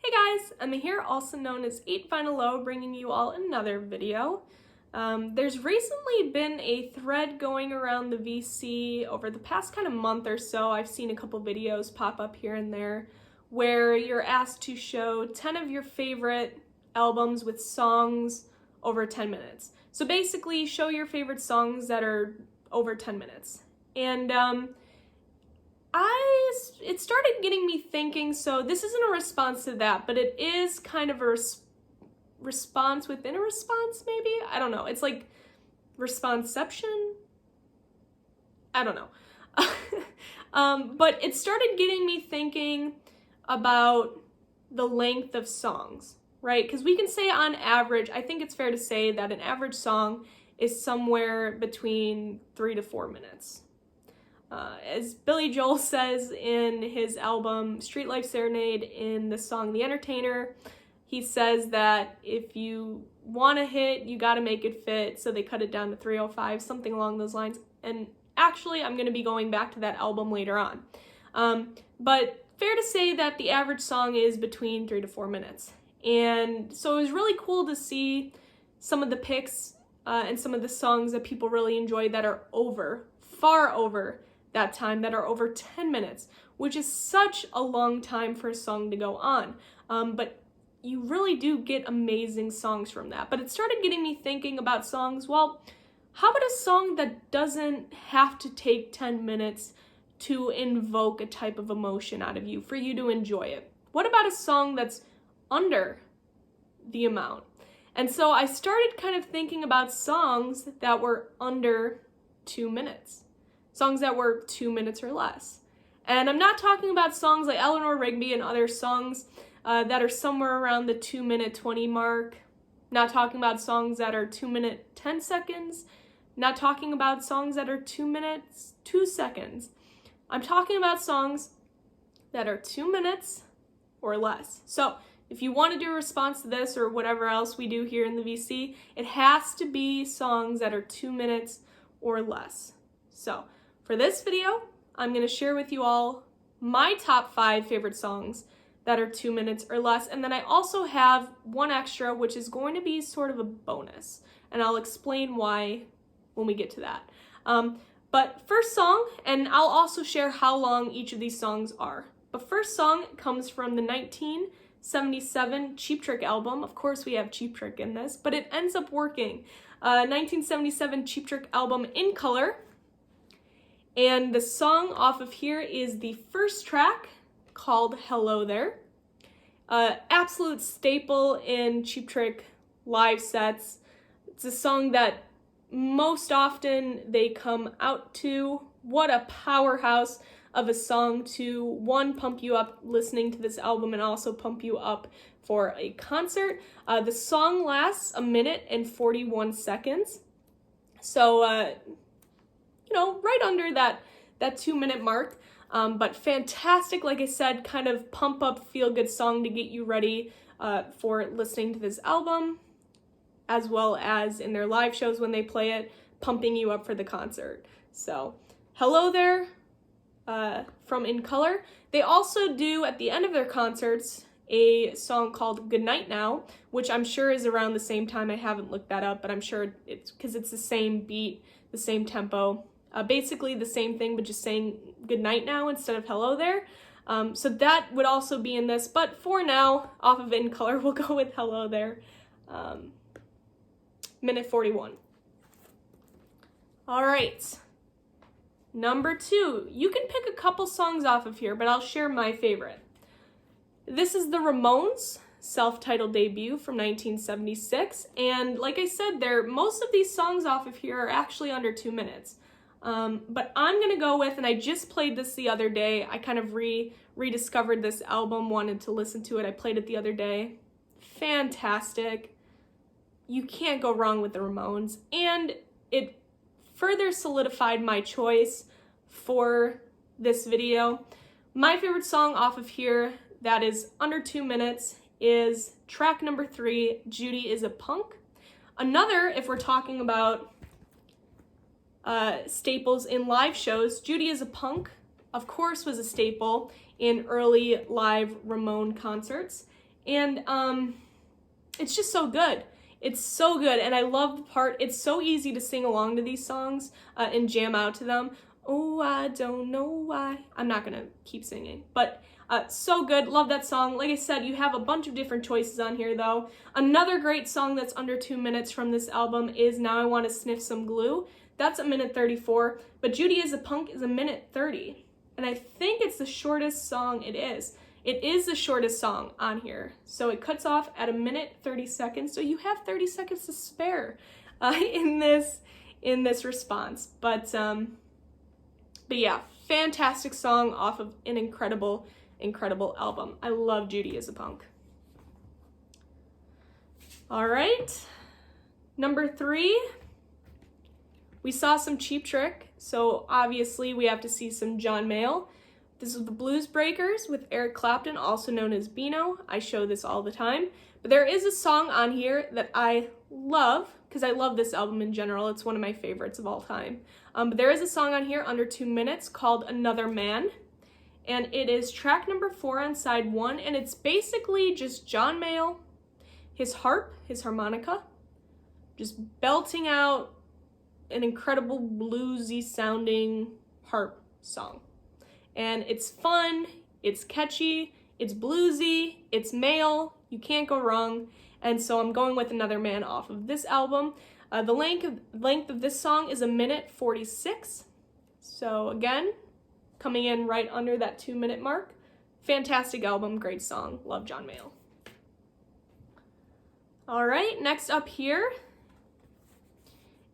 Hey guys, Emma here, also known as 8vinyllow, bringing you all another video. There's recently been a thread going around the VC over the past kind of month or so. I've seen a couple videos pop up here and there where you're asked to show 10 of your favorite albums with songs over 10 minutes. So basically, show your favorite songs that are over 10 minutes. And it started getting me thinking, so this isn't a response to that, but it is kind of a response within a response, maybe? I don't know. It's like responseception? I don't know. But it started getting me thinking about the length of songs, right? Because we can say on average, I think it's fair to say that an average song is somewhere between 3 to 4 minutes. As Billy Joel says in his album Street Life Serenade in the song The Entertainer, he says that if you want a hit, you gotta make it fit, so they cut it down to 3:05, something along those lines. And actually, I'm gonna be going back to that album later on. But fair to say that the average song is between 3 to 4 minutes. And so it was really cool to see some of the picks and some of the songs that people really enjoy that are far over that time, that are over 10 minutes, which is such a long time for a song to go on. But you really do get amazing songs from that. But it started getting me thinking about songs, well, how about a song that doesn't have to take 10 minutes to invoke a type of emotion out of you, for you to enjoy it? What about a song that's under the amount? And so I started kind of thinking about songs that were under 2 minutes. Songs that were 2 minutes or less. And I'm not talking about songs like Eleanor Rigby and other songs that are somewhere around the 2-minute 20 mark. Not talking about songs that are 2-minute 10 seconds. Not talking about songs that are 2 minutes 2 seconds. I'm talking about songs that are 2 minutes or less. So if you want to do a response to this or whatever else we do here in the VC, it has to be songs that are 2 minutes or less. So for this video, I'm going to share with you all my top 5 favorite songs that are 2 minutes or less. And then I also have one extra, which is going to be sort of a bonus. And I'll explain why when we get to that. But first song, and I'll also share how long each of these songs are. But first song comes from the 1977 Cheap Trick album. Of course we have Cheap Trick in this, but it ends up working. 1977 Cheap Trick album In Color. And the song off of here is the first track, called Hello There. Absolute staple in Cheap Trick live sets. It's a song that most often they come out to. What a powerhouse of a song to, one, pump you up listening to this album and also pump you up for a concert. The song lasts 1 minute and 41 seconds. So, right under that 2-minute mark. But fantastic, like I said, kind of pump up, feel good song to get you ready for listening to this album, as well as in their live shows when they play it, pumping you up for the concert. So, Hello There from In Color. They also do, at the end of their concerts, a song called Goodnight Now, which I'm sure is around the same time. I haven't looked that up, but I'm sure it's because it's the same beat, the same tempo. Basically the same thing, but just saying goodnight now instead of hello there. So that would also be in this, but for now, off of In Color, we'll go with Hello There. Minute 41. All right. Number 2. You can pick a couple songs off of here, but I'll share my favorite. This is the Ramones' self-titled debut from 1976, and like I said, most of these songs off of here are actually under 2 minutes. But I'm gonna go with, and I just played this the other day. I kind of rediscovered this album, wanted to listen to it. I played it the other day. Fantastic. You can't go wrong with the Ramones. And it further solidified my choice for this video. My favorite song off of here that is under 2 minutes is track number 3, Judy is a Punk. Another, if we're talking about staples in live shows, Judy is a Punk, of course, was a staple in early live Ramone concerts. And it's just so good. It's so good, and I love the part. It's so easy to sing along to these songs and jam out to them. Oh, I don't know why. I'm not gonna keep singing, but so good. Love that song. Like I said, you have a bunch of different choices on here, though. Another great song that's under 2 minutes from this album is Now I Want to Sniff Some Glue. That's 1:34, but Judy is a Punk is 1:30, and I think it's the shortest song it is. It is the shortest song on here, so it cuts off at 1:30, so you have 30 seconds to spare in this response. But yeah, fantastic song off of an incredible album. I love Judy is a Punk. All right, number 3, we saw some Cheap Trick, so obviously we have to see some John Mayall. This is the Blues Breakers with Eric Clapton, also known as Beano. I show this all the time. But there is a song on here that I love, because I love this album in general. It's one of my favorites of all time. But there is a song on here under 2 minutes called Another Man. And it is track number 4 on side 1. And it's basically just John Mayall, his harp, his harmonica, just belting out an incredible bluesy sounding harp song. And it's fun, it's catchy, it's bluesy, it's Mayall, you can't go wrong. And so I'm going with Another Man off of this album. The length of this song is 1:46. So again, coming in right under that 2 minute mark. Fantastic album, great song, love John Mayall. All right, next up here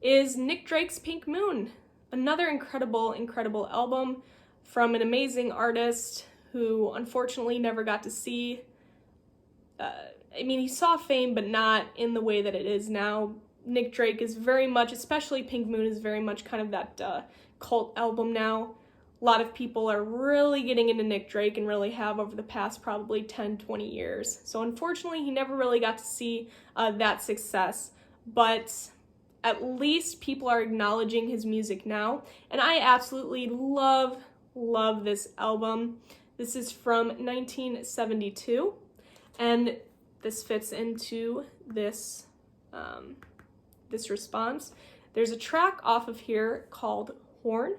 is Nick Drake's Pink Moon. Another incredible album from an amazing artist who unfortunately never got to see, he saw fame, but not in the way that it is now. Nick Drake is very much, especially Pink Moon, is very much kind of that cult album now. A lot of people are really getting into Nick Drake and really have over the past probably 10, 20 years. So unfortunately, he never really got to see that success, but at least people are acknowledging his music now, and I absolutely love this album. This is from 1972, and this fits into this response. There's a track off of here called Horn,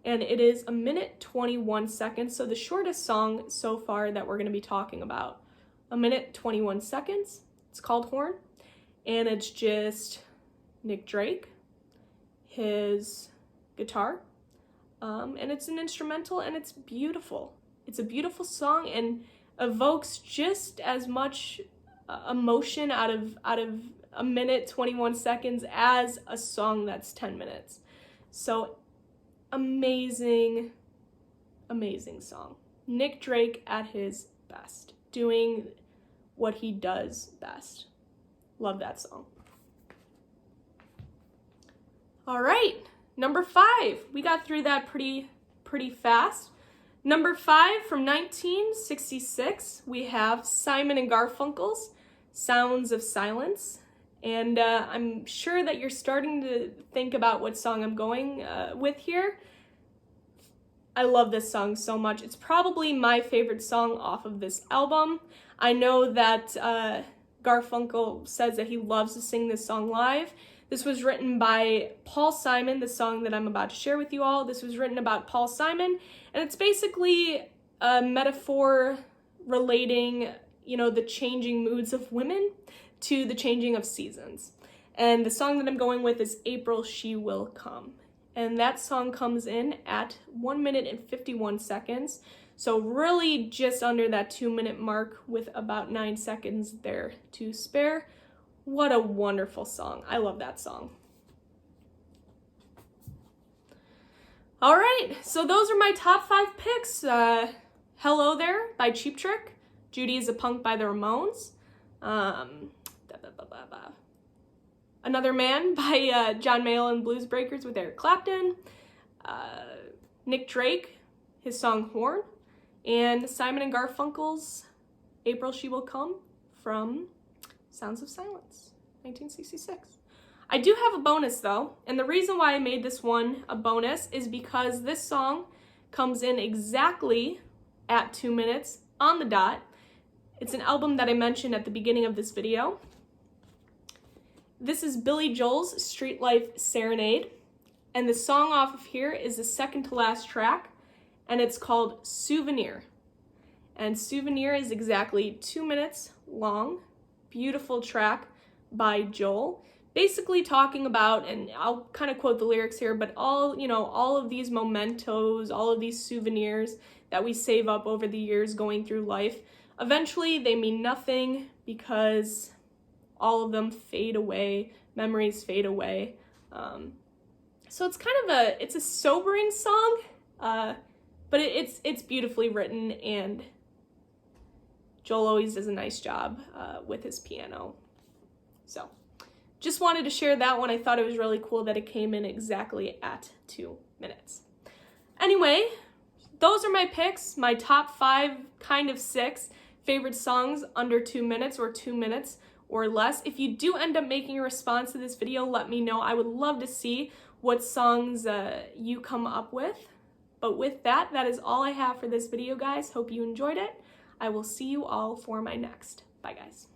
and it is 1:21, so the shortest song so far that we're going to be talking about. 1:21. It's called Horn, and it's just Nick Drake, his guitar, and it's an instrumental, and it's beautiful. It's a beautiful song and evokes just as much emotion out of 1:21 as a song that's 10 minutes. So amazing song. Nick Drake at his best, doing what he does best. Love that song. All right, number 5. We got through that pretty fast. Number 5 from 1966, we have Simon and Garfunkel's Sounds of Silence. And I'm sure that you're starting to think about what song I'm going with here. I love this song so much. It's probably my favorite song off of this album. I know that Garfunkel says that he loves to sing this song live. This was written by Paul Simon, the song that I'm about to share with you all. This was written about Paul Simon, and it's basically a metaphor relating, the changing moods of women to the changing of seasons. And the song that I'm going with is April She Will Come. And that song comes in at 1:51. So really just under that 2 minute mark with about 9 seconds there to spare. What a wonderful song. I love that song. All right, so those are my top 5 picks. Hello There by Cheap Trick. Judy is a Punk by the Ramones. Another Man by John Mayall and Blues Breakers with Eric Clapton. Nick Drake, his song Horn. And Simon and Garfunkel's April She Will Come from Sounds of Silence, 1966. I do have a bonus though, and the reason why I made this one a bonus is because this song comes in exactly at 2 minutes on the dot, It's an album that I mentioned at the beginning of this video. This is Billy Joel's Street Life Serenade, and the song off of here is the second to last track, and it's called Souvenir. And Souvenir is exactly 2 minutes long. Beautiful track by Joel, basically talking about, and I'll kind of quote the lyrics here, but all of these mementos, all of these souvenirs that we save up over the years going through life, eventually they mean nothing because all of them fade away, memories fade away. So it's kind of it's a sobering song, but it's beautifully written, and Joel always does a nice job with his piano. So just wanted to share that one. I thought it was really cool that it came in exactly at 2 minutes. Anyway, those are my picks, my top 5, kind of 6 favorite songs under 2 minutes or 2 minutes or less. If you do end up making a response to this video, let me know. I would love to see what songs you come up with. But with that, that is all I have for this video, guys. Hope you enjoyed it. I will see you all for my next. Bye, guys.